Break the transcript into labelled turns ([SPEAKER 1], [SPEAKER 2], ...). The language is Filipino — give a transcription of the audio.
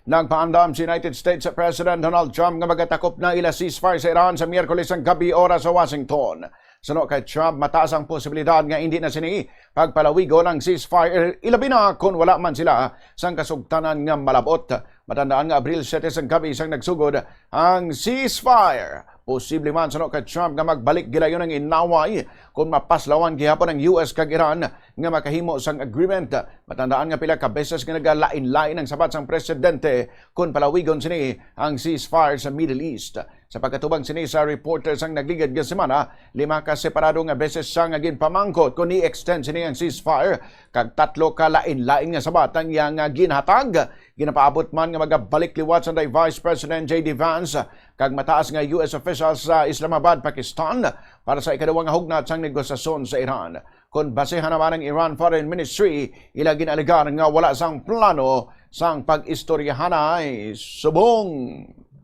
[SPEAKER 1] Nagpaandam si United States President Donald Trump nga magatakop na ila ceasefire sa Iran sa Miyerkules ang gabi oras sa Washington. Suno kay Trump, mataas ang posibilidad nga hindi na sini pagpalawigo ng ceasefire, ilabi na kung wala man sila sang kasugtanan nga malabot. Matandaan nga Abril 7 sang gabi sang nagsugod ang ceasefire. Posible man suno kay Trump nga magbalik gilayon ng inaway kung mapaslawan gihapon ng US kag Iran nga makahimo sang agreement. Matandaan nga pila ka beses nga nagalain-lain ang sabat sang presidente kung palawigon sini ang ceasefire sa Middle East. Sa pagkatubang sini sa reporters ang nagligad nga semana, 5 ka separado nga beses sang agin pamangkot kung i-extend sini ang ceasefire kag 3 ka lain-lain nga sabat ang yang ginhatag. Ginapaabot man nga magabalik liwat sa Vice President J.D. Vance kag mataas nga US officials sa Islamabad, Pakistan para sa ikadawang hugnat sang negosasyon sa Iran. Kung basehan naman ng Iran Foreign Ministry, ila ginaligar nga wala sang plano sang pag-istoryahan ay subong.